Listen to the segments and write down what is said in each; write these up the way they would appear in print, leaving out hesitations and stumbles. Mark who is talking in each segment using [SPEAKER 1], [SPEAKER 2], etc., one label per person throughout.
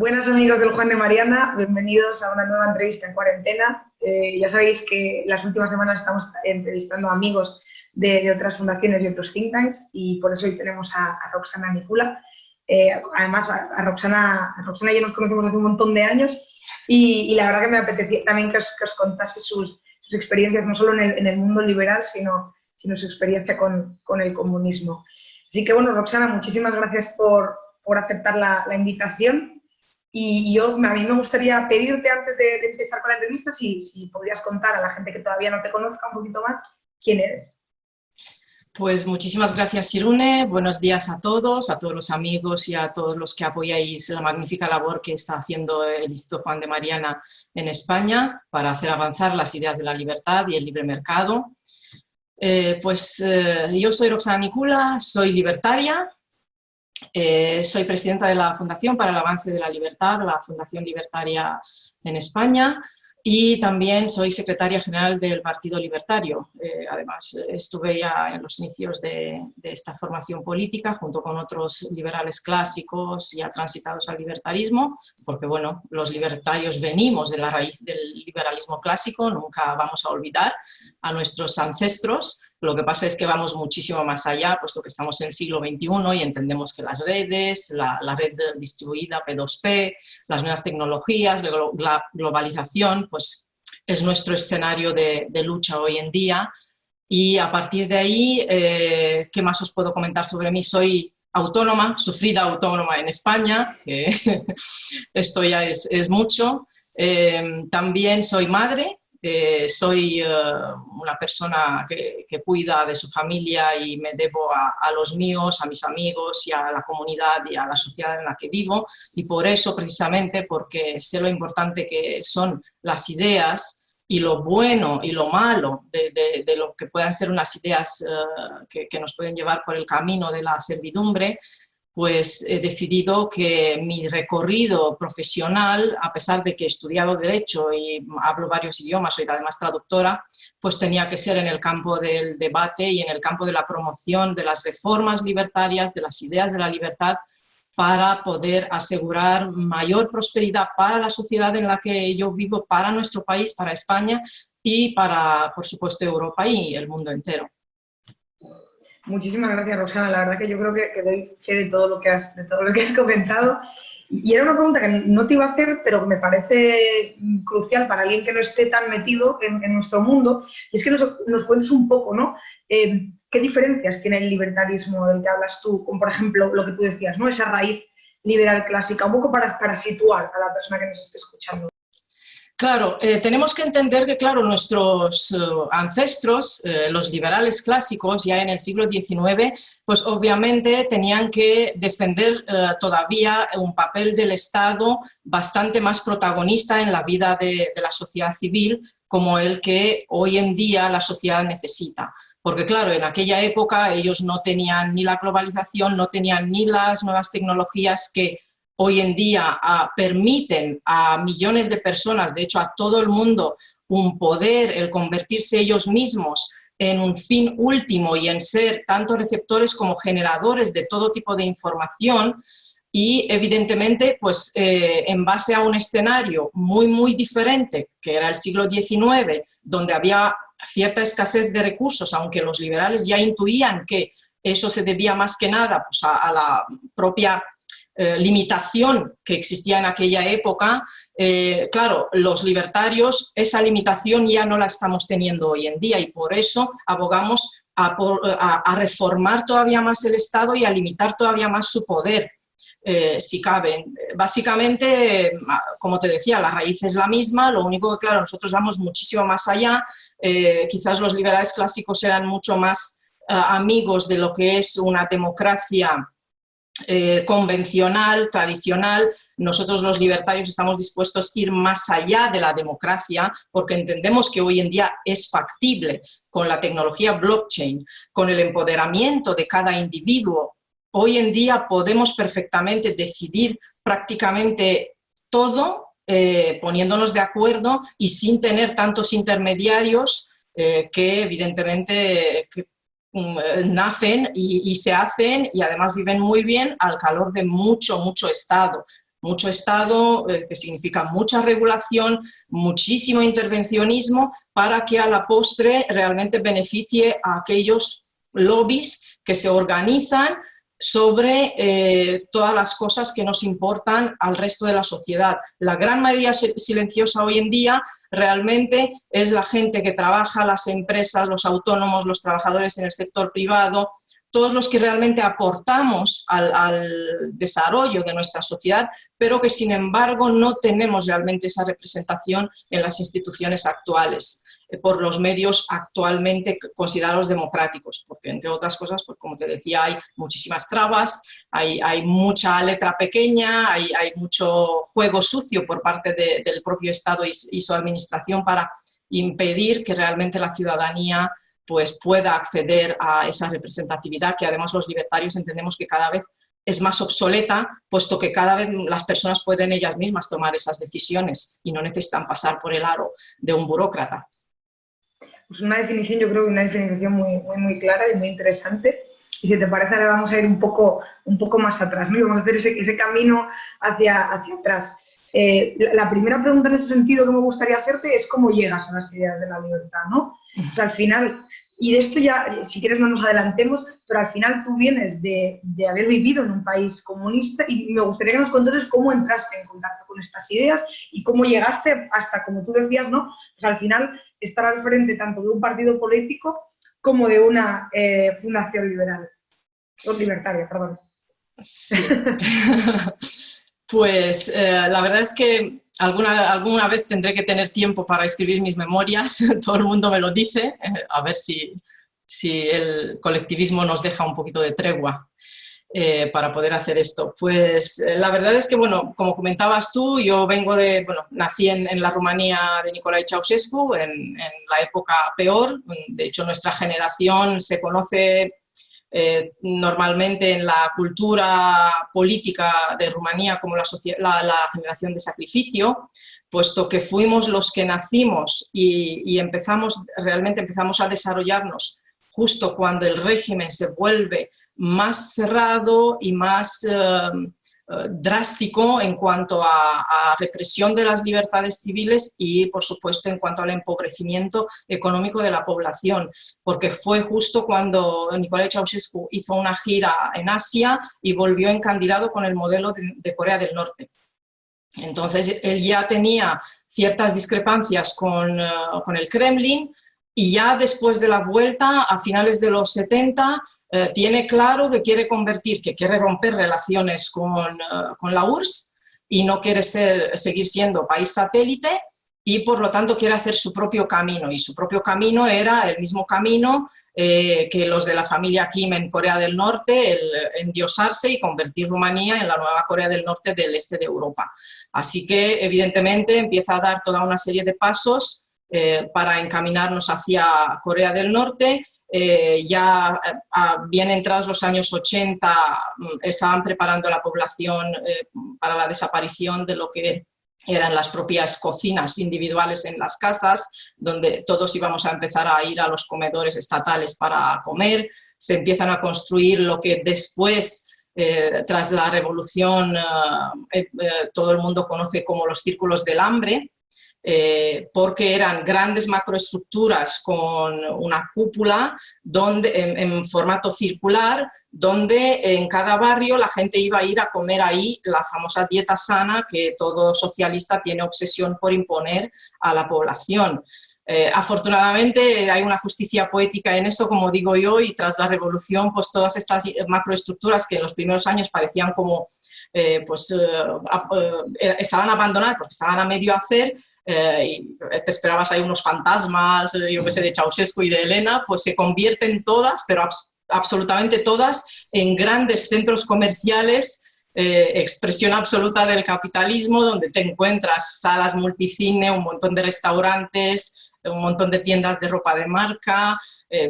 [SPEAKER 1] Buenas amigos del Juan de Mariana, bienvenidos a una nueva entrevista en cuarentena. Ya sabéis que las últimas semanas estamos entrevistando a amigos de otras fundaciones y otros think tanks y por eso hoy tenemos a Roxana Nicula. Además, a Roxana ya nos conocemos hace un montón de años y la verdad que me apetecía también que os contase sus experiencias, no solo en el mundo liberal, sino su experiencia con el comunismo. Así que bueno, Roxana, muchísimas gracias por aceptar la invitación. Y a mí me gustaría pedirte, antes de empezar con la entrevista, si podrías contar a la gente que todavía no te conozca un poquito más, quién eres.
[SPEAKER 2] Pues muchísimas gracias, Irune. Buenos días a todos los amigos y a todos los que apoyáis la magnífica labor que está haciendo el Instituto Juan de Mariana en España para hacer avanzar las ideas de la libertad y el libre mercado. Yo soy Roxana Nicula, soy libertaria. Soy presidenta de la Fundación para el Avance de la Libertad, la Fundación Libertaria en España, y también soy secretaria general del Partido Libertario. Además, estuve ya en los inicios de esta formación política junto con otros liberales clásicos ya transitados al libertarismo, porque bueno, los libertarios venimos de la raíz del liberalismo clásico, nunca vamos a olvidar a nuestros ancestros. Lo que pasa es que vamos muchísimo más allá, puesto que estamos en el siglo XXI y entendemos que las redes, la red distribuida P2P, las nuevas tecnologías, la globalización, pues es nuestro escenario de lucha hoy en día. Y a partir de ahí, ¿qué más os puedo comentar sobre mí? Soy autónoma, sufrida autónoma en España, que esto ya es mucho. También soy madre. Soy una persona que cuida de su familia y me debo a los míos, a mis amigos y a la comunidad y a la sociedad en la que vivo, y por eso, precisamente porque sé lo importante que son las ideas y lo bueno y lo malo de lo que puedan ser unas ideas que nos pueden llevar por el camino de la servidumbre, pues he decidido que mi recorrido profesional, a pesar de que he estudiado Derecho y hablo varios idiomas, soy además traductora, pues tenía que ser en el campo del debate y en el campo de la promoción de las reformas libertarias, de las ideas de la libertad, para poder asegurar mayor prosperidad para la sociedad en la que yo vivo, para nuestro país, para España y para, por supuesto, Europa y el mundo entero.
[SPEAKER 1] Muchísimas gracias, Roxana. La verdad que yo creo que doy fe de todo lo que has comentado. Y era una pregunta que no te iba a hacer, pero que me parece crucial para alguien que no esté tan metido en nuestro mundo. Y es que nos cuentes un poco, ¿no? ¿Qué diferencias tiene el libertarismo del que hablas tú, con, por ejemplo, lo que tú decías, ¿no? Esa raíz liberal clásica, un poco para situar a la persona que nos esté escuchando.
[SPEAKER 2] Claro, tenemos que entender que, claro, nuestros ancestros, los liberales clásicos, ya en el siglo XIX, pues obviamente tenían que defender todavía un papel del Estado bastante más protagonista en la vida de la sociedad civil, como el que hoy en día la sociedad necesita. Porque claro, en aquella época ellos no tenían ni la globalización, no tenían ni las nuevas tecnologías que hoy en día permiten a millones de personas, de hecho a todo el mundo, un poder, el convertirse ellos mismos en un fin último y en ser tanto receptores como generadores de todo tipo de información. Y evidentemente, pues en base a un escenario muy diferente, que era el siglo XIX, donde había cierta escasez de recursos, aunque los liberales ya intuían que eso se debía más que nada pues, a la propia limitación que existía en aquella época. Claro, los libertarios esa limitación ya no la estamos teniendo hoy en día y por eso abogamos a reformar todavía más el Estado y a limitar todavía más su poder, si cabe. Básicamente, como te decía, la raíz es la misma, lo único que, claro, nosotros vamos muchísimo más allá. Quizás los liberales clásicos eran mucho más amigos de lo que es una democracia convencional, tradicional. Nosotros los libertarios estamos dispuestos a ir más allá de la democracia porque entendemos que hoy en día es factible con la tecnología blockchain, con el empoderamiento de cada individuo. Hoy en día podemos perfectamente decidir prácticamente todo poniéndonos de acuerdo y sin tener tantos intermediarios que evidentemente nacen y se hacen y además viven muy bien al calor de mucho Estado. mucho Estado, que significa mucha regulación, muchísimo intervencionismo, para que a la postre realmente beneficie a aquellos lobbies que se organizan sobre todas las cosas que nos importan al resto de la sociedad. La gran mayoría silenciosa hoy en día realmente es la gente que trabaja, las empresas, los autónomos, los trabajadores en el sector privado, todos los que realmente aportamos al desarrollo de nuestra sociedad, pero que sin embargo no tenemos realmente esa representación en las instituciones actuales, por los medios actualmente considerados democráticos, porque entre otras cosas, pues como te decía, hay muchísimas trabas, hay mucha letra pequeña, hay mucho juego sucio por parte del propio Estado y su administración para impedir que realmente la ciudadanía pues pueda acceder a esa representatividad, que además los libertarios entendemos que cada vez es más obsoleta, puesto que cada vez las personas pueden ellas mismas tomar esas decisiones y no necesitan pasar por el aro de un burócrata.
[SPEAKER 1] Pues una definición, yo creo que una definición muy clara y muy interesante. Y si te parece, ahora vamos a ir un poco más atrás, ¿no? Y vamos a hacer ese camino hacia atrás. La primera pregunta en ese sentido que me gustaría hacerte es cómo llegas a las ideas de la libertad, ¿no? O sea, al final, y de esto ya, si quieres no nos adelantemos, pero al final tú vienes de haber vivido en un país comunista y me gustaría que nos contases cómo entraste en contacto con estas ideas y cómo llegaste hasta, como tú decías, ¿no? Pues al final estar al frente tanto de un partido político como de una fundación liberal, o libertaria, perdón.
[SPEAKER 2] Sí. Pues la verdad es que alguna vez tendré que tener tiempo para escribir mis memorias, todo el mundo me lo dice, a ver si el colectivismo nos deja un poquito de tregua para poder hacer esto. Pues la verdad es que, bueno, como comentabas tú, yo nací en la Rumanía de Nicolae Ceausescu, en la época peor. De hecho, nuestra generación se conoce normalmente en la cultura política de Rumanía como la generación de sacrificio, puesto que fuimos los que nacimos y realmente empezamos a desarrollarnos justo cuando el régimen se vuelve más cerrado y más drástico en cuanto a represión de las libertades civiles y, por supuesto, en cuanto al empobrecimiento económico de la población, porque fue justo cuando Nicolae Ceausescu hizo una gira en Asia y volvió encandilado con el modelo de Corea del Norte. Entonces, él ya tenía ciertas discrepancias con el Kremlin, y ya después de la vuelta, a finales de los 70, tiene claro que quiere romper relaciones con la URSS y no quiere seguir siendo país satélite, y por lo tanto quiere hacer su propio camino. Y su propio camino era el mismo camino que los de la familia Kim en Corea del Norte, el endiosarse y convertir Rumanía en la nueva Corea del Norte del este de Europa. Así que, evidentemente, empieza a dar toda una serie de pasos para encaminarnos hacia Corea del Norte. Bien entrados los años 80, estaban preparando a la población para la desaparición de lo que eran las propias cocinas individuales en las casas, donde todos íbamos a empezar a ir a los comedores estatales para comer. Se empiezan a construir lo que después, tras la revolución, todo el mundo conoce como los círculos del hambre, porque eran grandes macroestructuras con una cúpula en formato circular, donde en cada barrio la gente iba a ir a comer ahí la famosa dieta sana que todo socialista tiene obsesión por imponer a la población. Afortunadamente hay una justicia poética en eso, como digo yo, y tras la revolución, pues todas estas macroestructuras que en los primeros años parecían como estaban abandonadas porque estaban a medio hacer, y te esperabas ahí unos fantasmas, yo que sé, de Ceausescu y de Elena, pues se convierten todas, pero absolutamente todas, en grandes centros comerciales, expresión absoluta del capitalismo, donde te encuentras salas multicine, un montón de restaurantes, un montón de tiendas de ropa de marca,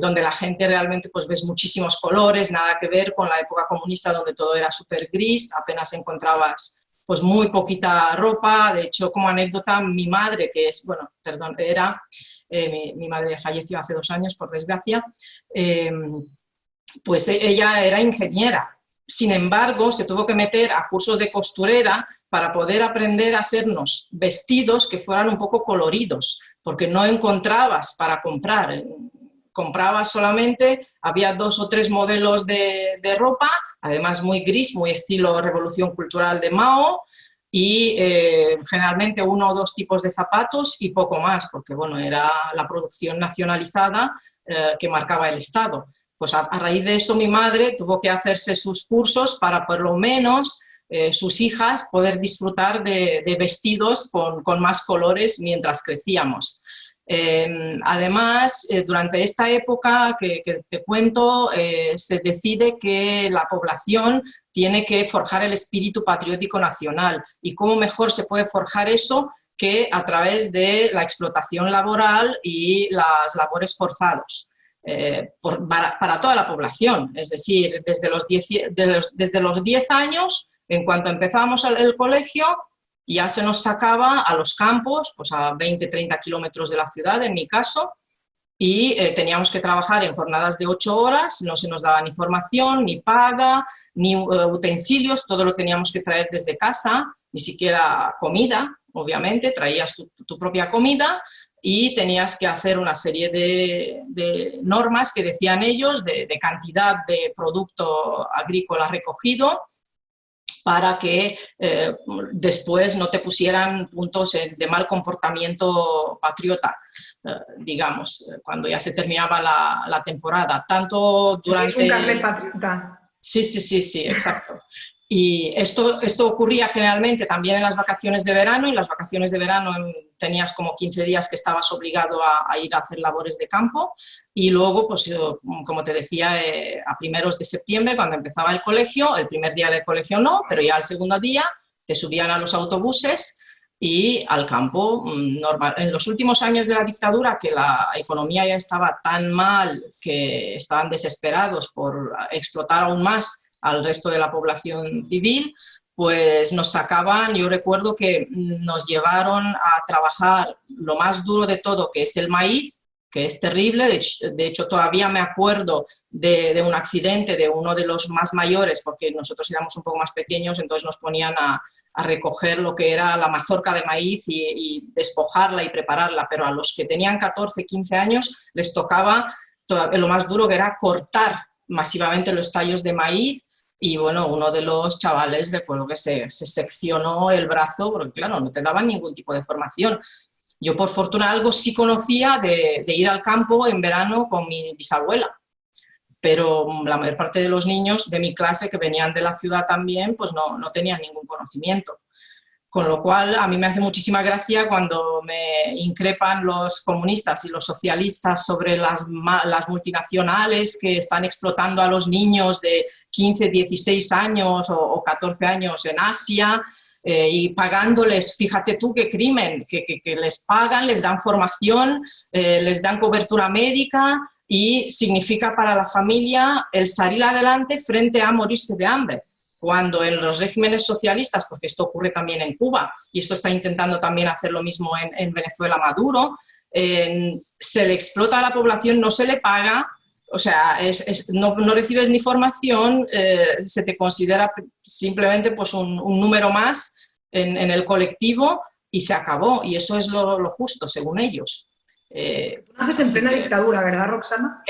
[SPEAKER 2] donde la gente realmente pues ves muchísimos colores, nada que ver con la época comunista donde todo era súper gris, apenas encontrabas pues muy poquita ropa. De hecho, como anécdota, mi madre, mi madre falleció hace 2 años, por desgracia, pues ella era ingeniera. Sin embargo, se tuvo que meter a cursos de costurera para poder aprender a hacernos vestidos que fueran un poco coloridos, porque no encontrabas para comprar. Comprabas solamente, había 2 o 3 modelos de ropa, además muy gris, muy estilo Revolución Cultural de Mao, y generalmente 1 o 2 tipos de zapatos y poco más, porque bueno, era la producción nacionalizada que marcaba el Estado. Pues a raíz de eso mi madre tuvo que hacerse sus cursos para por lo menos sus hijas poder disfrutar de vestidos con más colores mientras crecíamos. Además, durante esta época que te cuento, se decide que la población tiene que forjar el espíritu patriótico nacional. ¿Y cómo mejor se puede forjar eso que a través de la explotación laboral y las labores forzadas? Para toda la población, es decir, desde los 10 años, en cuanto empezábamos el colegio, ya se nos sacaba a los campos, pues a 20-30 kilómetros de la ciudad, en mi caso, y teníamos que trabajar en jornadas de 8 horas, no se nos daba ni formación, ni paga, ni utensilios, todo lo teníamos que traer desde casa, ni siquiera comida, obviamente, traías tu propia comida y tenías que hacer una serie de normas que decían ellos, de cantidad de producto agrícola recogido, para que después no te pusieran puntos de mal comportamiento patriota, digamos, cuando ya se terminaba la temporada. Tanto durante...
[SPEAKER 1] Es un carnet patriota.
[SPEAKER 2] Sí, exacto. Y esto ocurría generalmente también en las vacaciones de verano, y en las vacaciones de verano tenías como 15 días que estabas obligado a ir a hacer labores de campo, y luego, pues como te decía, a primeros de septiembre, cuando empezaba el colegio, el primer día del colegio no, pero ya el segundo día te subían a los autobuses y al campo normal. En los últimos años de la dictadura, que la economía ya estaba tan mal que estaban desesperados por explotar aún más al resto de la población civil, pues nos sacaban, yo recuerdo que nos llevaron a trabajar lo más duro de todo, que es el maíz, que es terrible. De hecho todavía me acuerdo de un accidente de uno de los más mayores, porque nosotros éramos un poco más pequeños, entonces nos ponían a recoger lo que era la mazorca de maíz y despojarla y prepararla, pero a los que tenían 14, 15 años les tocaba lo más duro, que era cortar masivamente los tallos de maíz. Y bueno, uno de los chavales, recuerdo que se seccionó el brazo, porque claro, no te daban ningún tipo de formación. Yo por fortuna algo sí conocía de ir al campo en verano con mi bisabuela, pero la mayor parte de los niños de mi clase, que venían de la ciudad también, pues no tenían ningún conocimiento. Con lo cual, a mí me hace muchísima gracia cuando me increpan los comunistas y los socialistas sobre las multinacionales que están explotando a los niños de 15, 16 años o 14 años en Asia, y pagándoles, fíjate tú qué crimen, que les pagan, les dan formación, les dan cobertura médica, y significa para la familia el salir adelante frente a morirse de hambre. Cuando en los regímenes socialistas, porque esto ocurre también en Cuba, y esto está intentando también hacer lo mismo en Venezuela Maduro, se le explota a la población, no se le paga, o sea, no recibes ni formación, se te considera simplemente pues un número más en el colectivo, y se acabó, y eso es lo justo, según ellos.
[SPEAKER 1] Tú naces en plena dictadura, ¿verdad, Roxana?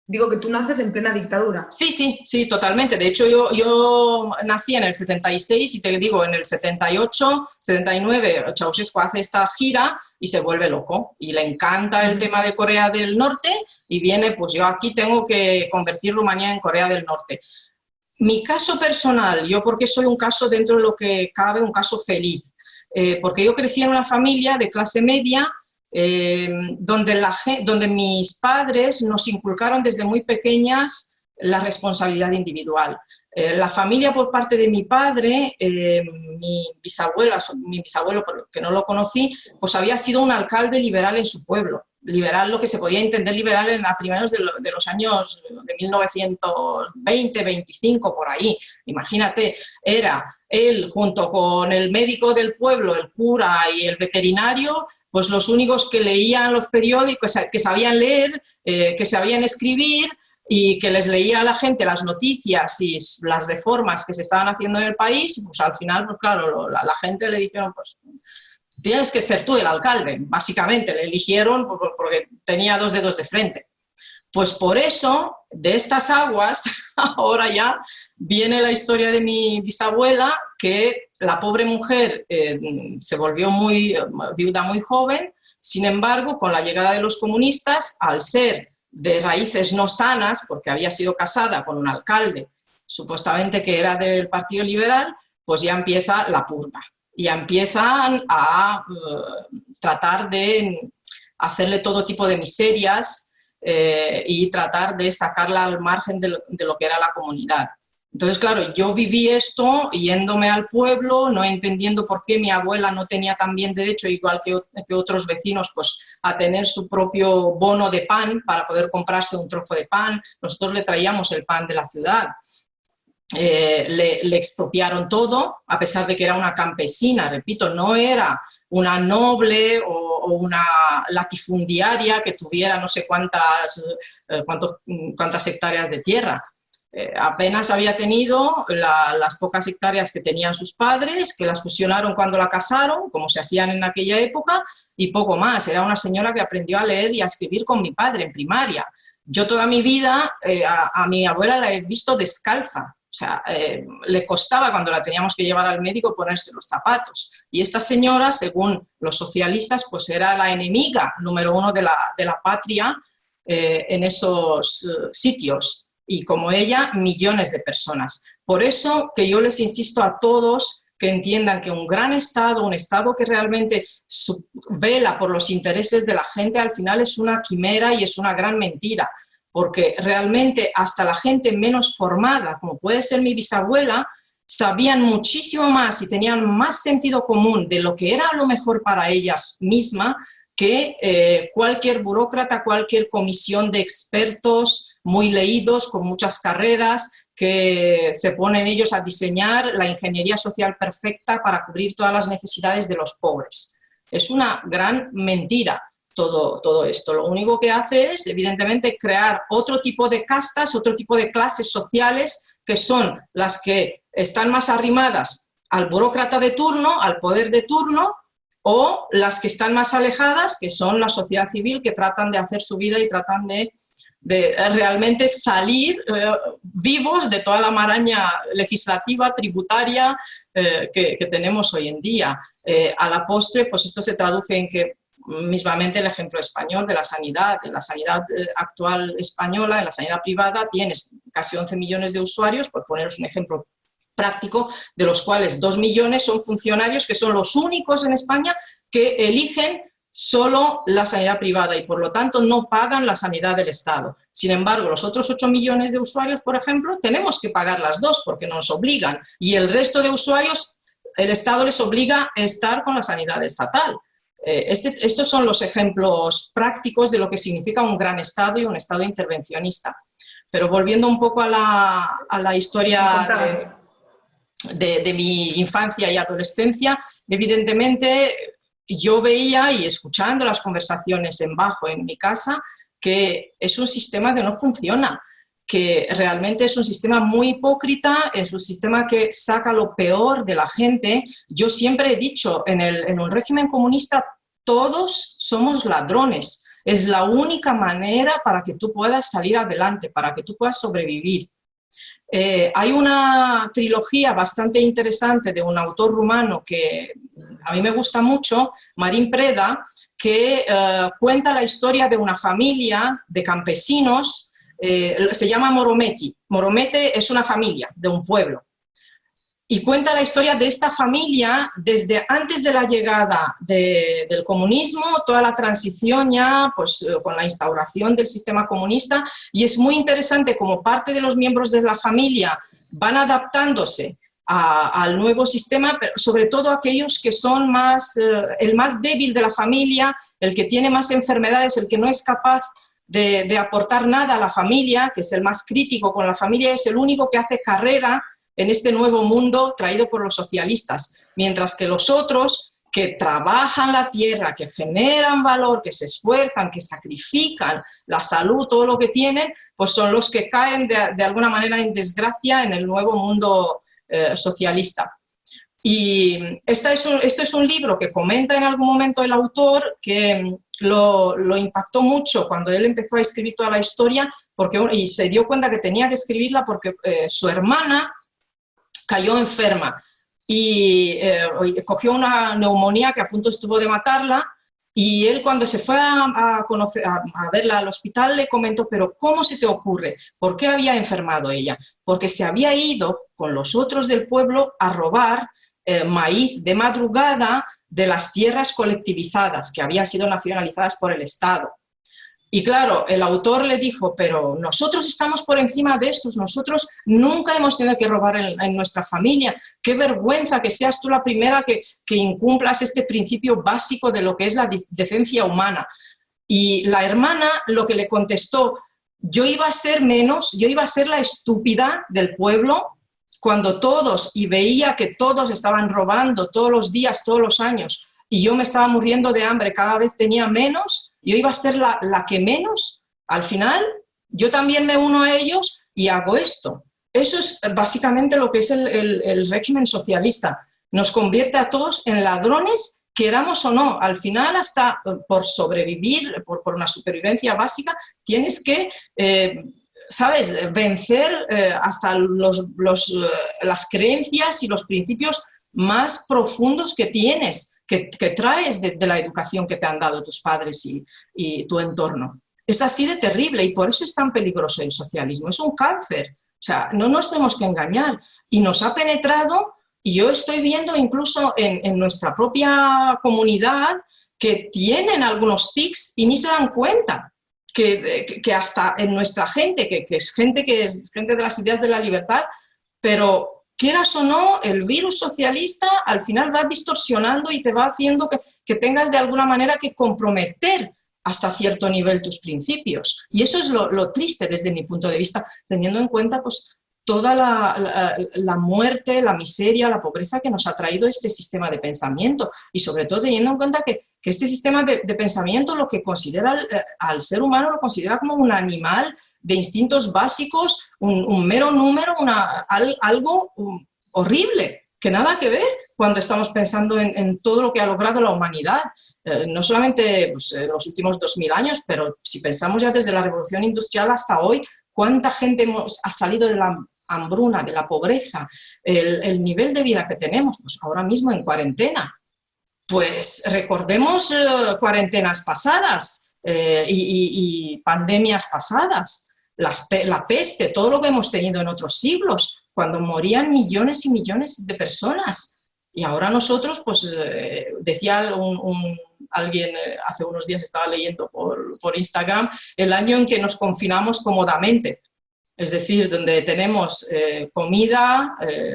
[SPEAKER 1] Digo que tú naces en plena dictadura.
[SPEAKER 2] Sí, totalmente. De hecho, yo nací en el 76 y te digo, en el 78, 79, Ceausescu hace esta gira y se vuelve loco. Y le encanta el tema de Corea del Norte y viene, pues yo aquí tengo que convertir Rumanía en Corea del Norte. Mi caso personal, yo porque soy un caso dentro de lo que cabe, un caso feliz, porque yo crecí en una familia de clase media, donde mis padres nos inculcaron desde muy pequeñas la responsabilidad individual. La familia por parte de mi padre, mi bisabuelo, que no lo conocí, pues había sido un alcalde liberal en su pueblo. Liberal, lo que se podía entender liberal a primeros de los años de 1920, 25, por ahí. Imagínate, era él junto con el médico del pueblo, el cura y el veterinario, pues los únicos que leían los periódicos, que sabían leer, que sabían escribir, y que les leía a la gente las noticias y las reformas que se estaban haciendo en el país, pues al final, pues claro, la gente le dijeron, pues tienes que ser tú el alcalde, básicamente, le eligieron porque tenía 2 dedos de frente. Pues por eso, de estas aguas, ahora ya viene la historia de mi bisabuela, que la pobre mujer se volvió viuda muy joven. Sin embargo, con la llegada de los comunistas, al ser de raíces no sanas, porque había sido casada con un alcalde, supuestamente que era del Partido Liberal, pues ya empieza la purga. Ya empiezan a tratar de hacerle todo tipo de miserias y tratar de sacarla al margen de lo que era la comunidad. Entonces, claro, yo viví esto yéndome al pueblo, no entendiendo por qué mi abuela no tenía también derecho, igual que otros vecinos, pues a tener su propio bono de pan para poder comprarse un trozo de pan. Nosotros le traíamos el pan de la ciudad. Le expropiaron todo, a pesar de que era una campesina, repito, no era una noble o una latifundiaria que tuviera no sé cuántas hectáreas de tierra. Apenas había tenido las pocas hectáreas que tenían sus padres, que las fusionaron cuando la casaron, como se hacían en aquella época, y poco más. Era una señora que aprendió a leer y a escribir con mi padre en primaria. Yo toda mi vida a mi abuela la he visto descalza. O sea, le costaba cuando la teníamos que llevar al médico ponerse los zapatos. Y esta señora, según los socialistas, pues era la enemiga número 1 de la patria en esos sitios. Y como ella, millones de personas. Por eso que yo les insisto a todos que entiendan que un gran Estado, un Estado que realmente vela por los intereses de la gente, al final es una quimera y es una gran mentira. Porque realmente hasta la gente menos formada, como puede ser mi bisabuela, sabían muchísimo más y tenían más sentido común de lo que era lo mejor para ellas mismas que cualquier burócrata, cualquier comisión de expertos muy leídos, con muchas carreras, que se ponen ellos a diseñar la ingeniería social perfecta para cubrir todas las necesidades de los pobres. Es una gran mentira. Todo esto. Lo único que hace es, evidentemente, crear otro tipo de castas, otro tipo de clases sociales, que son las que están más arrimadas al burócrata de turno, al poder de turno, o las que están más alejadas, que son la sociedad civil, que tratan de hacer su vida y tratan de realmente salir vivos de toda la maraña legislativa, tributaria que tenemos hoy en día. A la postre, pues esto se traduce en que mismamente el ejemplo español de la sanidad actual española, en la sanidad privada, tienes casi 11 millones de usuarios, por poneros un ejemplo práctico, de los cuales 2 millones son funcionarios que son los únicos en España que eligen solo la sanidad privada y por lo tanto no pagan la sanidad del Estado. Sin embargo, los otros 8 millones de usuarios, por ejemplo, tenemos que pagar las dos porque nos obligan, y el resto de usuarios, el Estado les obliga a estar con la sanidad estatal. Estos son los ejemplos prácticos de lo que significa un gran Estado y un Estado intervencionista. Pero volviendo un poco a la historia de mi infancia y adolescencia, evidentemente yo veía, y escuchando las conversaciones en bajo en mi casa, que es un sistema que no funciona, que realmente es un sistema muy hipócrita, es un sistema que saca lo peor de la gente. Yo siempre he dicho, en un régimen comunista todos somos ladrones. Es la única manera para que tú puedas salir adelante, para que tú puedas sobrevivir. Hay una trilogía bastante interesante de un autor rumano que a mí me gusta mucho, Marin Preda, que cuenta la historia de una familia de campesinos. Se llama Morometi. Moromete es una familia de un pueblo. Y cuenta la historia de esta familia desde antes de la llegada del comunismo, toda la transición ya pues, con la instauración del sistema comunista, y es muy interesante como parte de los miembros de la familia van adaptándose al nuevo sistema, pero sobre todo aquellos que son el más débil de la familia, el que tiene más enfermedades, el que no es capaz de aportar nada a la familia, que es el más crítico con la familia, es el único que hace carrera en este nuevo mundo traído por los socialistas, mientras que los otros, que trabajan la tierra, que generan valor, que se esfuerzan, que sacrifican la salud, todo lo que tienen, pues son los que caen de alguna manera en desgracia en el nuevo mundo socialista. Y esto es un libro que comenta en algún momento el autor, que lo impactó mucho cuando él empezó a escribir toda la historia y se dio cuenta que tenía que escribirla porque su hermana cayó enferma y cogió una neumonía que a punto estuvo de matarla, y él cuando se fue a verla al hospital le comentó: pero ¿cómo se te ocurre? ¿Por qué había enfermado ella? Porque se había ido con los otros del pueblo a robar maíz de madrugada de las tierras colectivizadas que habían sido nacionalizadas por el Estado. Y claro, el autor le dijo: pero nosotros estamos por encima de estos, nosotros nunca hemos tenido que robar en nuestra familia, qué vergüenza que seas tú la primera que incumplas este principio básico de lo que es la decencia humana. Y la hermana lo que le contestó: yo iba a ser menos, yo iba a ser la estúpida del pueblo cuando todos, y veía que todos estaban robando todos los días, todos los años, y yo me estaba muriendo de hambre, cada vez tenía menos. Yo iba a ser la que menos. Al final, yo también me uno a ellos y hago esto. Eso es básicamente lo que es el régimen socialista. Nos convierte a todos en ladrones, queramos o no. Al final, hasta por sobrevivir, por una supervivencia básica, tienes que, ¿sabes?, vencer hasta las creencias y los principios más profundos que tienes, que traes de la educación que te han dado tus padres y tu entorno. Es así de terrible y por eso es tan peligroso el socialismo. Es un cáncer. O sea, no nos tenemos que engañar. Y nos ha penetrado, y yo estoy viendo incluso en nuestra propia comunidad que tienen algunos tics y ni se dan cuenta. Que hasta en nuestra gente, que es gente de las ideas de la libertad, pero quieras o no, el virus socialista al final va distorsionando y te va haciendo que tengas de alguna manera que comprometer hasta cierto nivel tus principios. Y eso es lo triste desde mi punto de vista, teniendo en cuenta pues toda la muerte, la miseria, la pobreza que nos ha traído este sistema de pensamiento, y sobre todo teniendo en cuenta que este sistema de pensamiento lo que considera al ser humano lo considera como un animal de instintos básicos, un mero número, algo horrible, que nada que ver cuando estamos pensando en todo lo que ha logrado la humanidad, no solamente pues, en los últimos 2000 años, pero si pensamos ya desde la revolución industrial hasta hoy, cuánta gente ha salido de la hambruna, de la pobreza, el nivel de vida que tenemos, pues ahora mismo en cuarentena. Pues recordemos cuarentenas pasadas y pandemias pasadas, la peste, todo lo que hemos tenido en otros siglos, cuando morían millones y millones de personas. Y ahora nosotros, pues decía alguien hace unos días, estaba leyendo por Instagram, el año en que nos confinamos cómodamente. Es decir, donde tenemos comida,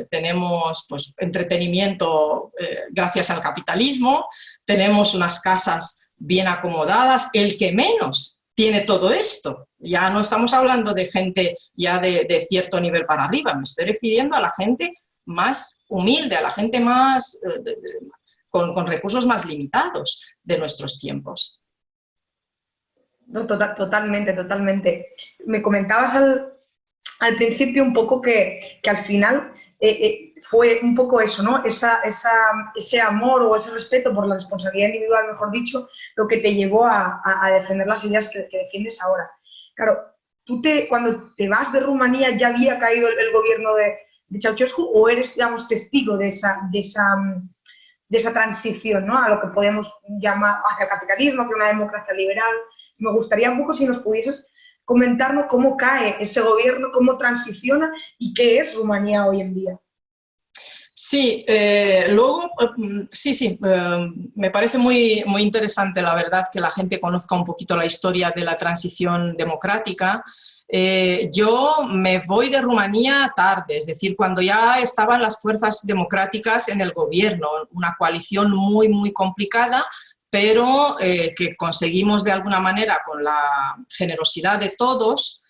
[SPEAKER 2] tenemos pues, entretenimiento gracias al capitalismo, tenemos unas casas bien acomodadas, el que menos tiene todo esto. Ya no estamos hablando de gente ya de cierto nivel para arriba, me estoy refiriendo a la gente más humilde, a la gente más con recursos más limitados de nuestros tiempos.
[SPEAKER 1] No, totalmente, totalmente. Me comentabas al principio un poco que al final fue un poco eso, ¿no? Ese amor o ese respeto por la responsabilidad individual, mejor dicho, lo que te llevó a defender las ideas que defiendes ahora. Claro, cuando te vas de Rumanía, ¿ya había caído el gobierno de Ceausescu o eres, digamos, testigo de esa transición, ¿no? A lo que podemos llamar hacia el capitalismo, hacia una democracia liberal? Me gustaría un poco si nos pudieses comentarnos cómo cae ese gobierno, cómo transiciona y qué es Rumanía hoy en día.
[SPEAKER 2] Sí, me parece muy, muy interesante, la verdad, que la gente conozca un poquito la historia de la transición democrática. Yo me voy de Rumanía tarde, es decir, cuando ya estaban las fuerzas democráticas en el gobierno, una coalición muy, muy complicada, pero que conseguimos de alguna manera, con la generosidad de todos,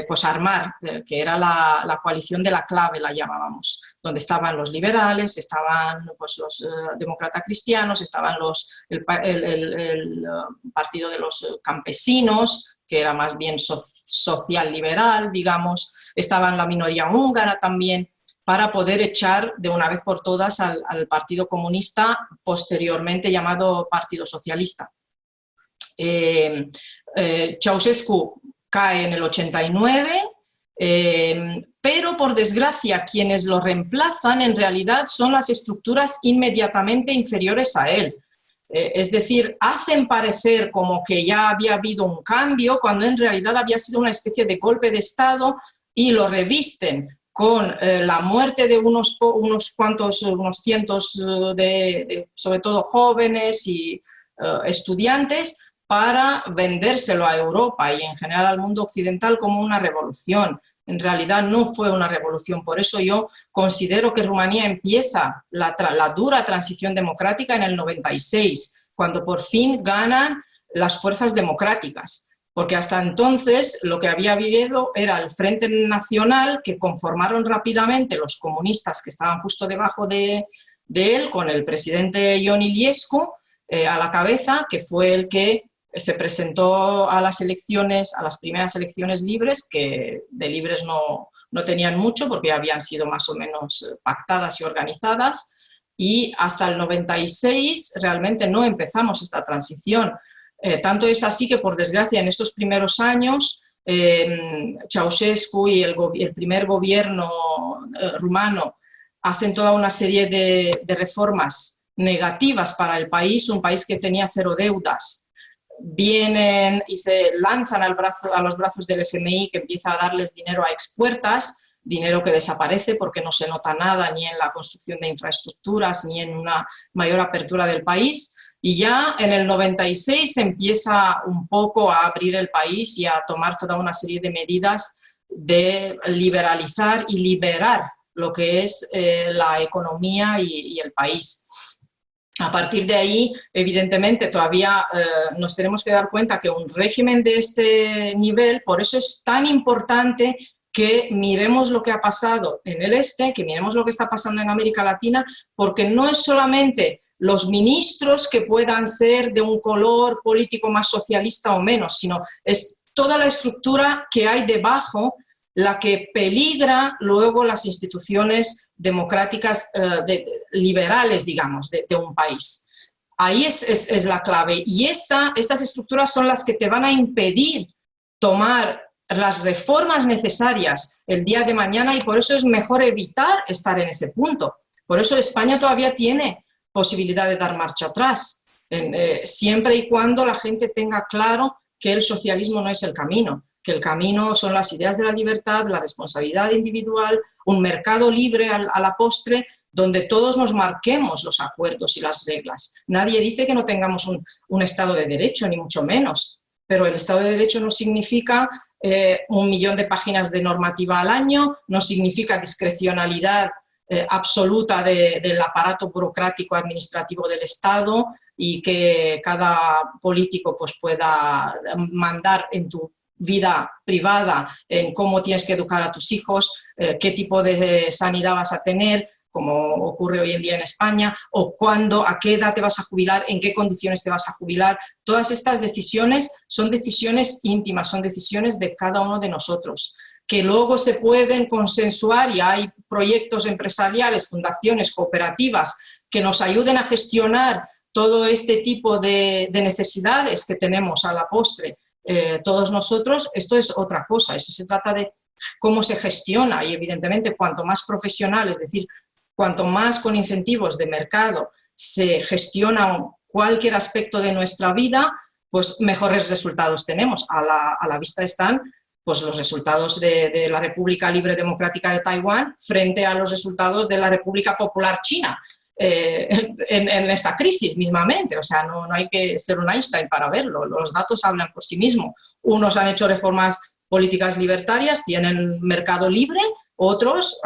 [SPEAKER 2] pues armar, que era la coalición de la clave, la llamábamos, donde estaban los liberales, estaban pues, los demócratas cristianos, estaban el partido de los campesinos, que era más bien social liberal, digamos, estaban la minoría húngara también, para poder echar de una vez por todas al Partido Comunista, posteriormente llamado Partido Socialista. Ceausescu cae en el 89, pero por desgracia quienes lo reemplazan en realidad son las estructuras inmediatamente inferiores a él. Es decir, hacen parecer como que ya había habido un cambio cuando en realidad había sido una especie de golpe de Estado y lo revisten con la muerte de unos cientos de sobre todo jóvenes y estudiantes, para vendérselo a Europa y en general al mundo occidental como una revolución. En realidad no fue una revolución, por eso yo considero que Rumanía empieza la dura transición democrática en el 96, cuando por fin ganan las fuerzas democráticas, porque hasta entonces lo que había vivido era el Frente Nacional, que conformaron rápidamente los comunistas que estaban justo debajo de él, con el presidente Ion Iliescu a la cabeza, que fue el que se presentó a las elecciones, a las primeras elecciones libres, que de libres no tenían mucho porque habían sido más o menos pactadas y organizadas, y hasta el 96 realmente no empezamos esta transición. Tanto es así que, por desgracia, en estos primeros años, Ceausescu y el primer gobierno rumano hacen toda una serie de reformas negativas para el país, un país que tenía cero deudas. Vienen y se lanzan a los brazos del FMI, que empieza a darles dinero a expuertas, dinero que desaparece porque no se nota nada ni en la construcción de infraestructuras ni en una mayor apertura del país, y ya en el 96 se empieza un poco a abrir el país y a tomar toda una serie de medidas de liberalizar y liberar lo que es la economía y el país. A partir de ahí, evidentemente, todavía nos tenemos que dar cuenta que un régimen de este nivel, por eso es tan importante que miremos lo que ha pasado en el este, que miremos lo que está pasando en América Latina, porque no es solamente los ministros que puedan ser de un color político más socialista o menos, sino es toda la estructura que hay debajo la que peligra luego las instituciones democráticas liberales, digamos, de un país. Ahí es la clave, y esas estructuras son las que te van a impedir tomar las reformas necesarias el día de mañana, y por eso es mejor evitar estar en ese punto. Por eso España todavía tiene posibilidad de dar marcha atrás, siempre y cuando la gente tenga claro que el socialismo no es el camino, que el camino son las ideas de la libertad, la responsabilidad individual, un mercado libre a la postre, donde todos nos marquemos los acuerdos y las reglas. Nadie dice que no tengamos un Estado de Derecho, ni mucho menos, pero el Estado de Derecho no significa 1 millón de páginas de normativa al año, no significa discrecionalidad absoluta del aparato burocrático administrativo del Estado, y que cada político pues, pueda mandar en tu vida privada en cómo tienes que educar a tus hijos, qué tipo de sanidad vas a tener, como ocurre hoy en día en España, o cuándo, a qué edad te vas a jubilar, en qué condiciones te vas a jubilar. Todas estas decisiones son decisiones íntimas, son decisiones de cada uno de nosotros, que luego se pueden consensuar, y hay proyectos empresariales, fundaciones, cooperativas, que nos ayuden a gestionar todo este tipo de necesidades que tenemos a la postre. Todos nosotros, esto es otra cosa, esto se trata de cómo se gestiona, y evidentemente cuanto más profesional, es decir, cuanto más con incentivos de mercado se gestiona cualquier aspecto de nuestra vida, pues mejores resultados tenemos. A la vista están pues, los resultados de la República Libre Democrática de Taiwán frente a los resultados de la República Popular China. En esta crisis mismamente, o sea, no hay que ser un Einstein para verlo, los datos hablan por sí mismos. Unos han hecho reformas políticas libertarias, tienen mercado libre, otros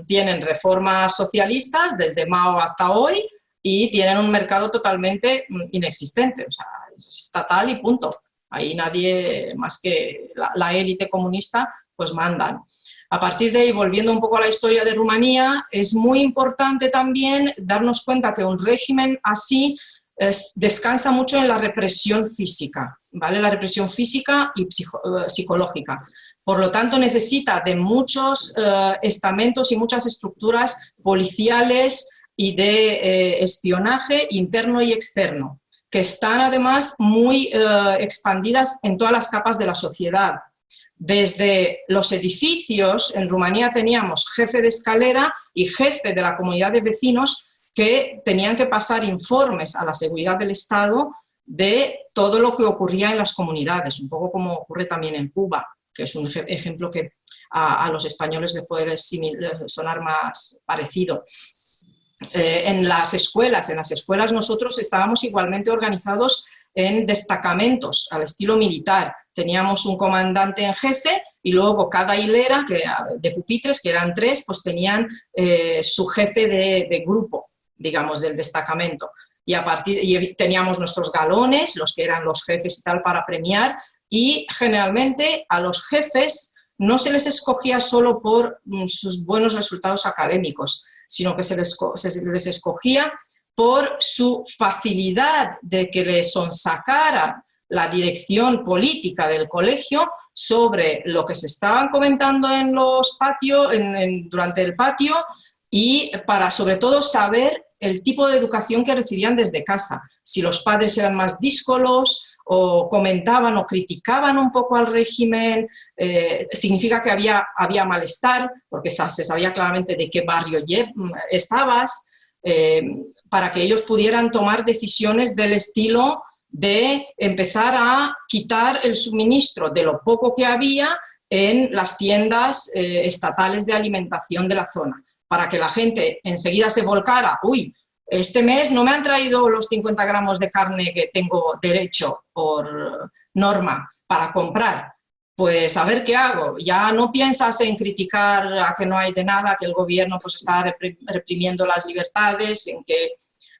[SPEAKER 2] tienen reformas socialistas desde Mao hasta hoy y tienen un mercado totalmente inexistente, o sea, es estatal y punto. Ahí nadie más que la élite comunista pues mandan. A partir de ahí, volviendo un poco a la historia de Rumanía, es muy importante también darnos cuenta que un régimen así descansa mucho en la represión física, ¿vale? La represión física y psicológica. Por lo tanto, necesita de muchos estamentos y muchas estructuras policiales y de espionaje interno y externo, que están además muy expandidas en todas las capas de la sociedad. Desde los edificios, en Rumanía teníamos jefe de escalera y jefe de la comunidad de vecinos que tenían que pasar informes a la seguridad del Estado de todo lo que ocurría en las comunidades, un poco como ocurre también en Cuba, que es un ejemplo que a los españoles les puede sonar más parecido. En las escuelas nosotros estábamos igualmente organizados en destacamentos al estilo militar. Teníamos un comandante en jefe y luego cada hilera de pupitres, que eran 3, pues tenían su jefe de grupo, digamos, del destacamento. Y teníamos nuestros galones, los que eran los jefes y tal, para premiar, y generalmente a los jefes no se les escogía solo por sus buenos resultados académicos, sino que se les escogía por su facilidad de que le sonsacara la dirección política del colegio sobre lo que se estaban comentando en los patios, durante el patio, y para sobre todo saber el tipo de educación que recibían desde casa, si los padres eran más díscolos o comentaban o criticaban un poco al régimen, significa que había malestar, porque se sabía claramente de qué barrio estabas, para que ellos pudieran tomar decisiones del estilo de empezar a quitar el suministro de lo poco que había en las tiendas estatales de alimentación de la zona, para que la gente enseguida se volcara. Uy, este mes no me han traído los 50 gramos de carne que tengo derecho por norma para comprar. Pues a ver qué hago. Ya no piensas en criticar a que no hay de nada, que el gobierno pues está reprimiendo las libertades, en que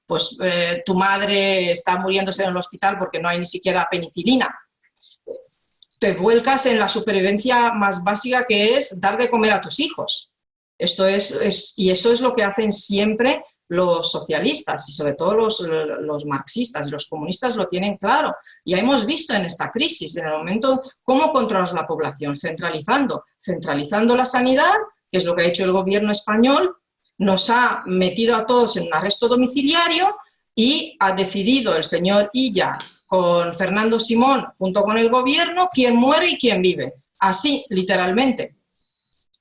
[SPEAKER 2] pues tu madre está muriéndose en el hospital porque no hay ni siquiera penicilina. Te vuelcas en la supervivencia más básica, que es dar de comer a tus hijos. Y eso es lo que hacen siempre los socialistas y sobre todo los marxistas y los comunistas lo tienen claro. Ya hemos visto en esta crisis, en el momento, cómo controlas la población, centralizando la sanidad, que es lo que ha hecho el gobierno español, nos ha metido a todos en un arresto domiciliario y ha decidido el señor Illa con Fernando Simón, junto con el gobierno, quién muere y quién vive. Así, literalmente.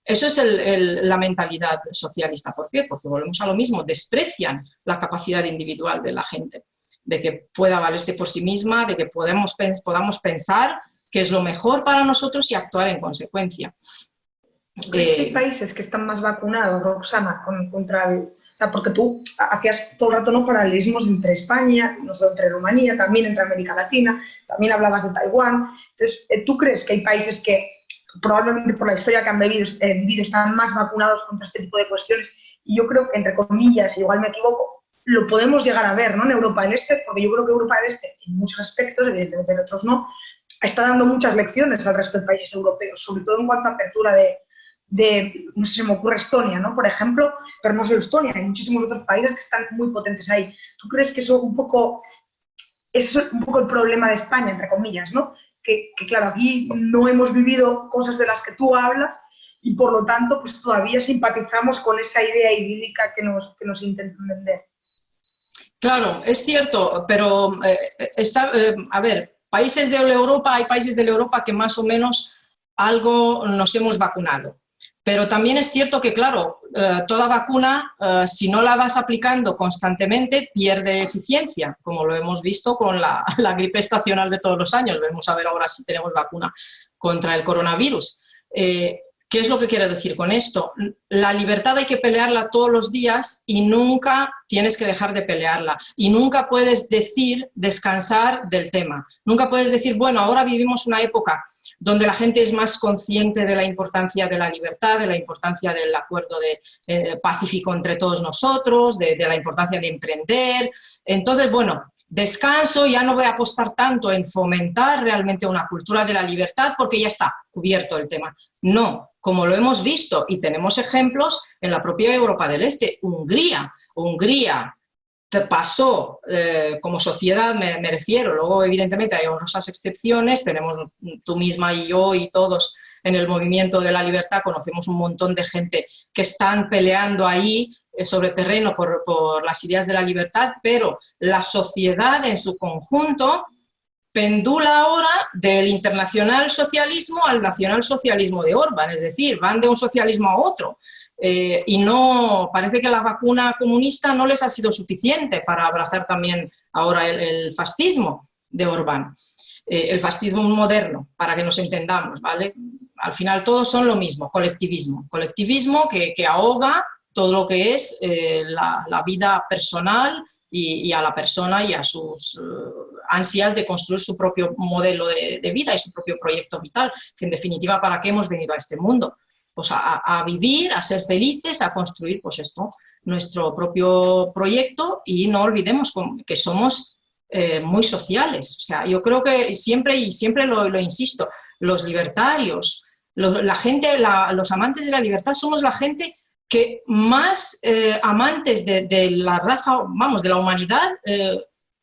[SPEAKER 2] Eso es la mentalidad socialista. ¿Por qué? Porque volvemos a lo mismo, desprecian la capacidad individual de la gente, de que pueda valerse por sí misma, de que podamos pensar qué es lo mejor para nosotros y actuar en consecuencia.
[SPEAKER 1] ¿Crees que hay países que están más vacunados, Roxana, contra el...? O sea, porque tú hacías todo el rato, ¿no?, paralelismos entre España, no solo entre Rumanía, también entre América Latina, también hablabas de Taiwán. Entonces, ¿tú crees que hay países que probablemente por la historia que han vivido están más vacunados contra este tipo de cuestiones? Y yo creo que, entre comillas, igual me equivoco, lo podemos llegar a ver, ¿no?, en Europa del Este, porque yo creo que Europa del Este, en muchos aspectos, evidentemente en otros no, está dando muchas lecciones al resto de países europeos, sobre todo en cuanto a apertura no sé, se me ocurre Estonia, ¿no?, por ejemplo, pero no solo Estonia, hay muchísimos otros países que están muy potentes ahí. ¿Tú crees que eso es un poco el problema de España, entre comillas, ¿no? Que claro, aquí no hemos vivido cosas de las que tú hablas y por lo tanto pues todavía simpatizamos con esa idea idílica que nos intentan vender?
[SPEAKER 2] Claro, es cierto, pero a ver, países de Europa, hay países de Europa que más o menos algo nos hemos vacunado. Pero también es cierto que, claro, toda vacuna, si no la vas aplicando constantemente, pierde eficiencia, como lo hemos visto con la gripe estacional de todos los años. Vamos a ver ahora si tenemos vacuna contra el coronavirus. ¿Qué es lo que quiero decir con esto? La libertad hay que pelearla todos los días y nunca tienes que dejar de pelearla. Y nunca puedes descansar del tema. Nunca puedes decir, bueno, ahora vivimos una época donde la gente es más consciente de la importancia de la libertad, de la importancia del acuerdo pacífico entre todos nosotros, de la importancia de emprender. Entonces, bueno, descanso, ya no voy a apostar tanto en fomentar realmente una cultura de la libertad porque ya está cubierto el tema. No, como lo hemos visto, y tenemos ejemplos en la propia Europa del Este. Hungría pasó como sociedad, me refiero, luego evidentemente hay honrosas excepciones, tenemos tú misma y yo y todos en el movimiento de la libertad, conocemos un montón de gente que están peleando ahí sobre terreno por las ideas de la libertad, pero la sociedad en su conjunto pendula ahora del internacional socialismo al nacionalsocialismo de Orbán, es decir, van de un socialismo a otro. Y no, parece que la vacuna comunista no les ha sido suficiente para abrazar también ahora el fascismo de Orbán, el fascismo moderno, para que nos entendamos, ¿vale? Al final todos son lo mismo, colectivismo que ahoga todo lo que es la vida personal y a la persona y a sus ansias de construir su propio modelo de vida y su propio proyecto vital, que en definitiva, ¿para qué hemos venido a este mundo? Pues a vivir, a ser felices, a construir pues esto, nuestro propio proyecto, y no olvidemos que somos muy sociales. O sea, yo creo que siempre lo insisto, los libertarios, la gente, los amantes de la libertad somos la gente que más amantes de la raza, vamos, de la humanidad,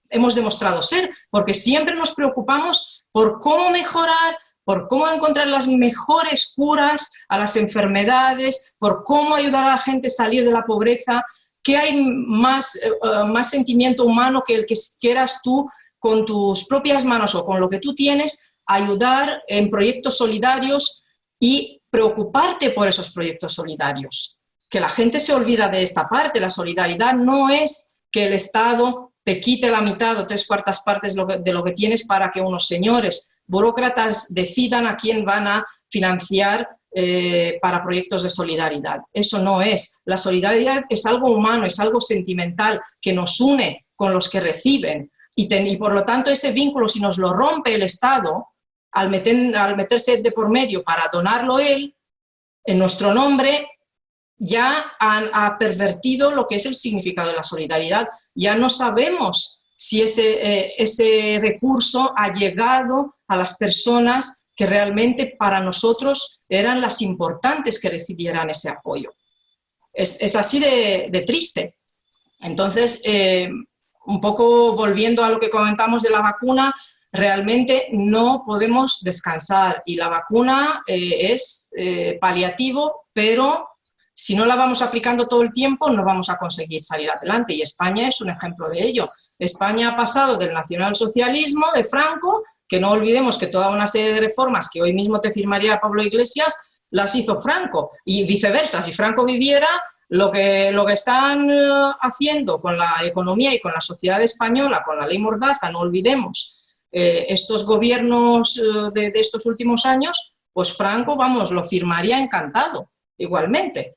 [SPEAKER 2] hemos demostrado ser, porque siempre nos preocupamos por cómo mejorar, por cómo encontrar las mejores curas a las enfermedades, por cómo ayudar a la gente a salir de la pobreza. ¿Qué hay más sentimiento humano que el que quieras tú, con tus propias manos o con lo que tú tienes, ayudar en proyectos solidarios y preocuparte por esos proyectos solidarios? Que la gente se olvida de esta parte. La solidaridad no es que el Estado te quite la mitad o 3/4 partes de lo que tienes para que unos señores burócratas decidan a quién van a financiar para proyectos de solidaridad. Eso no es. La solidaridad es algo humano, es algo sentimental que nos une con los que reciben, y por lo tanto ese vínculo, si nos lo rompe el Estado al meterse de por medio para donarlo él en nuestro nombre, ya ha pervertido lo que es el significado de la solidaridad. Ya no sabemos si ese recurso ha llegado a las personas que realmente para nosotros eran las importantes que recibieran ese apoyo. Es así de triste. Entonces, un poco volviendo a lo que comentamos de la vacuna, realmente no podemos descansar, y la vacuna es paliativo, pero si no la vamos aplicando todo el tiempo no vamos a conseguir salir adelante, y España es un ejemplo de ello. España ha pasado del nacionalsocialismo de Franco, que no olvidemos que toda una serie de reformas que hoy mismo te firmaría Pablo Iglesias las hizo Franco, y viceversa. Si Franco viviera, lo que están haciendo con la economía y con la sociedad española, con la ley Mordaza, no olvidemos, estos gobiernos de estos últimos años, pues Franco, vamos, lo firmaría encantado, igualmente.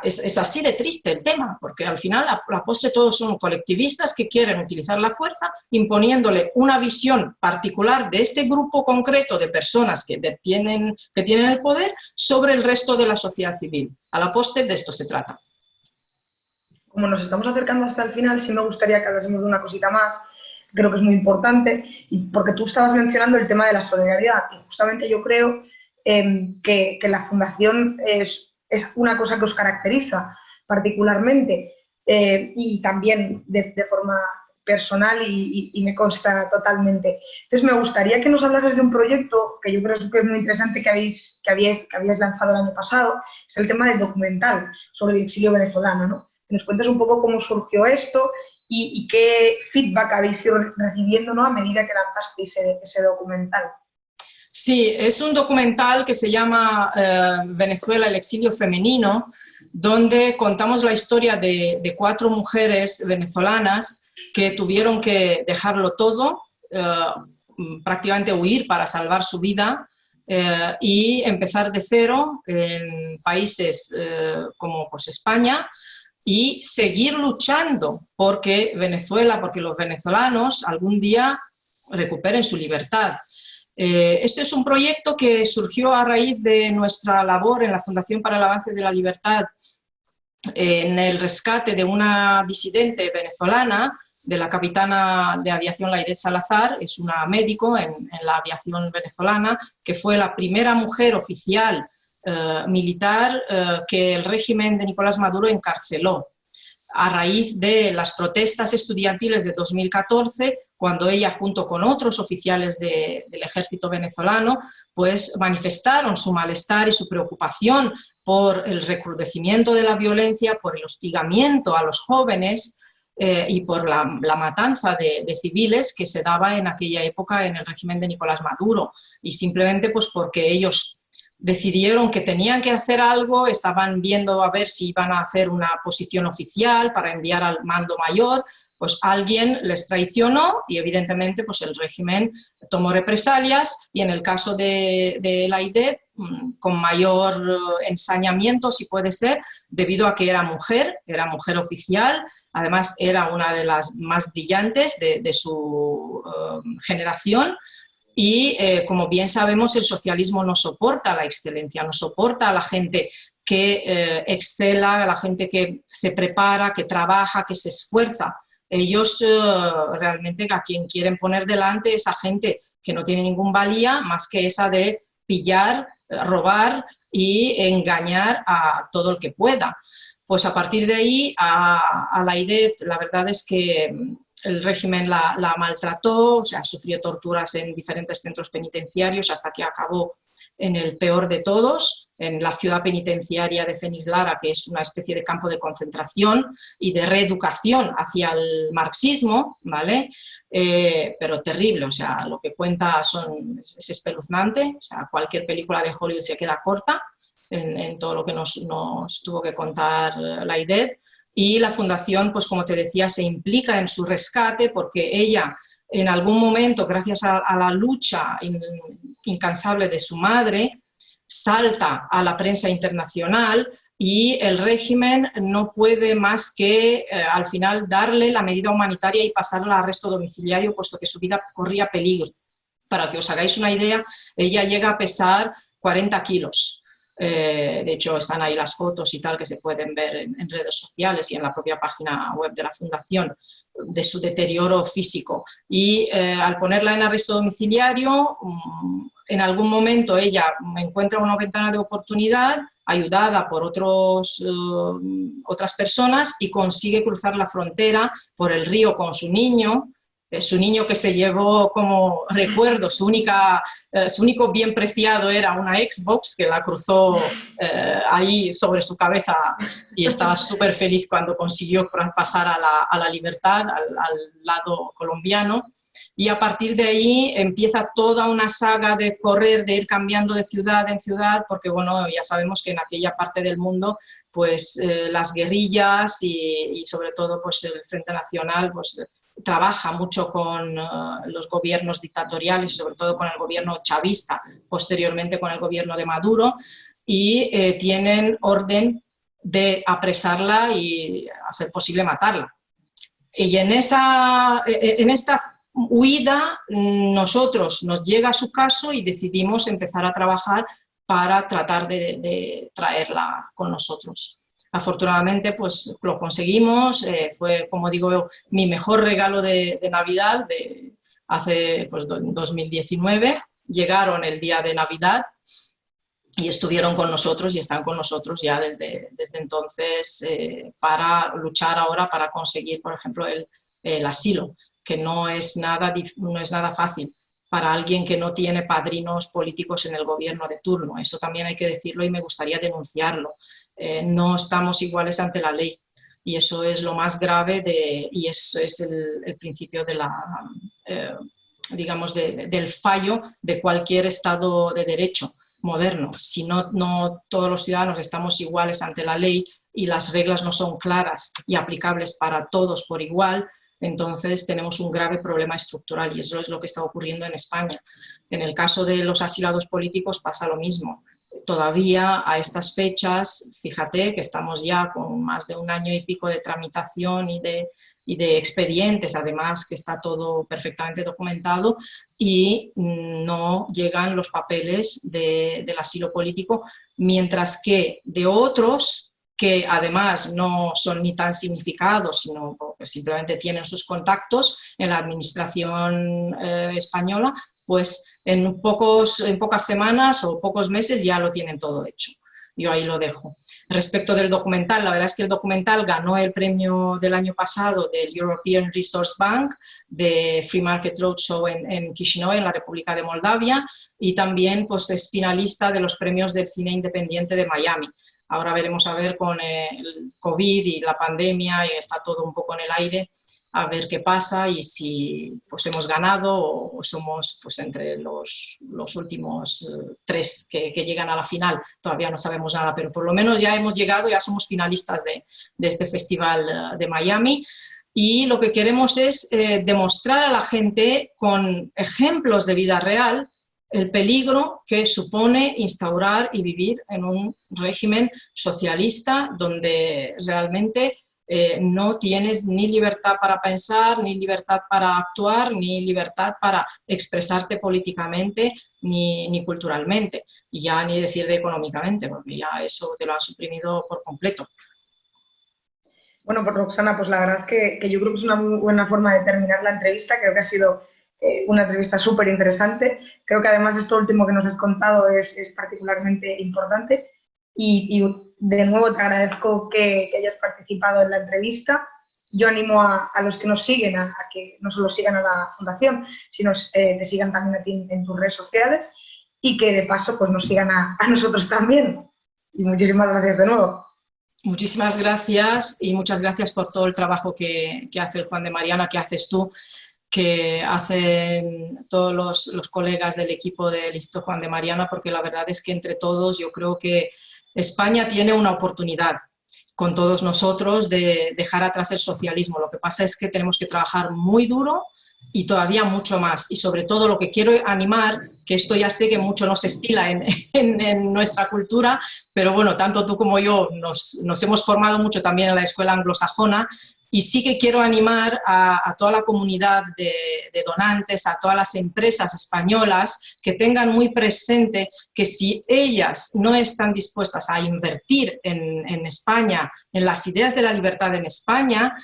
[SPEAKER 2] Es así de triste el tema, porque al final a la postre todos son colectivistas que quieren utilizar la fuerza, imponiéndole una visión particular de este grupo concreto de personas que tienen el poder sobre el resto de la sociedad civil. A la postre de esto se trata.
[SPEAKER 1] Como nos estamos acercando hasta el final, sí me gustaría que hablásemos de una cosita más, creo que es muy importante, y porque tú estabas mencionando el tema de la solidaridad, y justamente yo creo que la Fundación es una cosa que os caracteriza particularmente, y también de forma personal, y me consta totalmente. Entonces me gustaría que nos hablases de un proyecto que yo creo que es muy interesante, que habías lanzado el año pasado, es el tema del documental sobre el exilio venezolano, ¿no? Que nos cuentes un poco cómo surgió esto y qué feedback habéis ido recibiendo, ¿no?, a medida que lanzasteis ese documental.
[SPEAKER 2] Sí, es un documental que se llama Venezuela, el exilio femenino, donde contamos la historia de 4 mujeres venezolanas que tuvieron que dejarlo todo, prácticamente huir para salvar su vida, y empezar de cero en países como pues, España, y seguir luchando porque los venezolanos algún día recuperen su libertad. Este es un proyecto que surgió a raíz de nuestra labor en la Fundación para el Avance de la Libertad, en el rescate de una disidente venezolana, de la capitana de aviación Laidet Salazar. Es una médico en la aviación venezolana, que fue la primera mujer oficial militar que el régimen de Nicolás Maduro encarceló a raíz de las protestas estudiantiles de 2014, cuando ella junto con otros oficiales del ejército venezolano pues manifestaron su malestar y su preocupación por el recrudecimiento de la violencia, por el hostigamiento a los jóvenes y por la matanza de civiles que se daba en aquella época en el régimen de Nicolás Maduro, y simplemente pues porque ellos decidieron que tenían que hacer algo, estaban viendo a ver si iban a hacer una posición oficial para enviar al mando mayor, pues alguien les traicionó y evidentemente pues el régimen tomó represalias, y en el caso de la AIDED con mayor ensañamiento, si puede ser, debido a que era mujer oficial, además era una de las más brillantes de su generación. Y como bien sabemos, el socialismo no soporta la excelencia, no soporta a la gente que excela, a la gente que se prepara, que trabaja, que se esfuerza. Ellos realmente a quien quieren poner delante es a gente que no tiene ningún valía más que esa de pillar, robar y engañar a todo el que pueda. Pues a partir de ahí, a la AIDED, la verdad es que el régimen la maltrató, o sea, sufrió torturas en diferentes centros penitenciarios hasta que acabó en el peor de todos, en la ciudad penitenciaria de Fenislara, que es una especie de campo de concentración y de reeducación hacia el marxismo, ¿vale? Pero terrible, o sea, lo que cuenta es espeluznante, o sea, cualquier película de Hollywood se queda corta en todo lo que nos tuvo que contar la AIDED. Y la fundación, pues como te decía, se implica en su rescate porque ella en algún momento, gracias a la lucha incansable de su madre, salta a la prensa internacional y el régimen no puede más que al final darle la medida humanitaria y pasarla al arresto domiciliario, puesto que su vida corría peligro. Para que os hagáis una idea, ella llega a pesar 40 kilos. De hecho, están ahí las fotos y tal que se pueden ver en redes sociales y en la propia página web de la Fundación de su deterioro físico. Y al ponerla en arresto domiciliario, en algún momento ella encuentra una ventana de oportunidad, ayudada por otras personas, y consigue cruzar la frontera por el río con su niño que se llevó como recuerdo, su único bien preciado era una Xbox que la cruzó ahí sobre su cabeza, y estaba súper feliz cuando consiguió pasar a la libertad, al lado colombiano. Y a partir de ahí empieza toda una saga de correr, de ir cambiando de ciudad en ciudad, porque bueno, ya sabemos que en aquella parte del mundo pues las guerrillas y sobre todo pues el Frente Nacional pues trabaja mucho con los gobiernos dictatoriales y sobre todo con el gobierno chavista, posteriormente con el gobierno de Maduro, y tienen orden de apresarla y, a ser posible, matarla. Y en esta huida nosotros nos llega a su caso y decidimos empezar a trabajar para tratar de traerla con nosotros. Afortunadamente pues lo conseguimos, fue, como digo, mi mejor regalo de Navidad de hace pues 2019. Llegaron el día de Navidad y estuvieron con nosotros y están con nosotros ya desde entonces para luchar ahora para conseguir, por ejemplo, el asilo, que no es nada fácil para alguien que no tiene padrinos políticos en el gobierno de turno. Eso también hay que decirlo y me gustaría denunciarlo. No estamos iguales ante la ley, y eso es lo más grave y eso es el principio de digamos del fallo de cualquier Estado de Derecho moderno. Si no todos los ciudadanos estamos iguales ante la ley y las reglas no son claras y aplicables para todos por igual, entonces tenemos un grave problema estructural, y eso es lo que está ocurriendo en España. En el caso de los asilados políticos pasa lo mismo. Todavía a estas fechas, fíjate que estamos ya con más de 1 año y pico de tramitación y de expedientes, además que está todo perfectamente documentado, y no llegan los papeles del asilo político, mientras que de otros que además no son ni tan significados, sino que simplemente tienen sus contactos en la administración española, pues en pocas semanas o pocos meses ya lo tienen todo hecho. Yo ahí lo dejo. Respecto del documental, la verdad es que el documental ganó el premio del año pasado del European Resource Bank de Free Market Roadshow en Chisinau, en la República de Moldavia, y también pues, es finalista de los premios del cine independiente de Miami. Ahora veremos a ver con el COVID y la pandemia, y está todo un poco en el aire, a ver qué pasa y si pues, hemos ganado o somos pues, entre los últimos 3 que llegan a la final. Todavía no sabemos nada, pero por lo menos ya hemos llegado, ya somos finalistas de este festival de Miami. Y lo que queremos es demostrar a la gente con ejemplos de vida real el peligro que supone instaurar y vivir en un régimen socialista donde realmente no tienes ni libertad para pensar, ni libertad para actuar, ni libertad para expresarte políticamente, ni culturalmente, y ya ni decir de económicamente, porque ya eso te lo han suprimido por completo.
[SPEAKER 1] Bueno, pues Roxana, pues la verdad que yo creo que es una muy buena forma de terminar la entrevista. Creo que ha sido una entrevista súper interesante. Creo que además esto último que nos has contado es particularmente importante. Y de nuevo te agradezco que hayas participado en la entrevista. Yo animo a los que nos siguen a que no solo sigan a la Fundación, sino te sigan también a ti en tus redes sociales y que de paso pues, nos sigan a nosotros también. Y muchísimas gracias de nuevo.
[SPEAKER 2] Muchísimas gracias y muchas gracias por todo el trabajo que hace el Juan de Mariana, que haces tú, que hacen todos los colegas del equipo del Instituto Juan de Mariana, porque la verdad es que entre todos yo creo que España tiene una oportunidad con todos nosotros de dejar atrás el socialismo. Lo que pasa es que tenemos que trabajar muy duro y todavía mucho más. Y sobre todo lo que quiero animar, que esto ya sé que mucho no se estila en nuestra cultura, pero bueno, tanto tú como yo nos hemos formado mucho también en la escuela anglosajona, y sí que quiero animar a toda la comunidad de donantes, a todas las empresas españolas, que tengan muy presente que si ellas no están dispuestas a invertir en España, en las ideas de la libertad en España,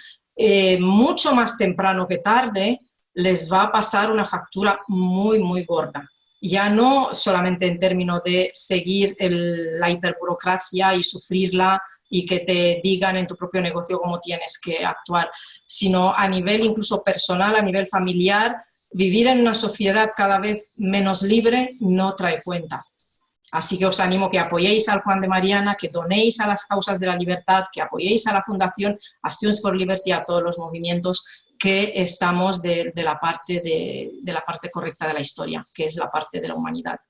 [SPEAKER 2] mucho más temprano que tarde les va a pasar una factura muy, muy gorda. Ya no solamente en términos de seguir la hiperburocracia y sufrirla y que te digan en tu propio negocio cómo tienes que actuar, sino a nivel incluso personal, a nivel familiar, vivir en una sociedad cada vez menos libre no trae cuenta. Así que os animo que apoyéis al Juan de Mariana, que donéis a las causas de la libertad, que apoyéis a la Fundación, a Students for Liberty, a todos los movimientos que estamos de la parte correcta de la historia, que es la parte de la humanidad.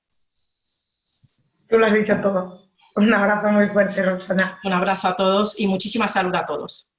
[SPEAKER 1] Tú lo has dicho todo. Un abrazo muy fuerte, Roxana.
[SPEAKER 2] Un abrazo a todos y muchísima salud a todos.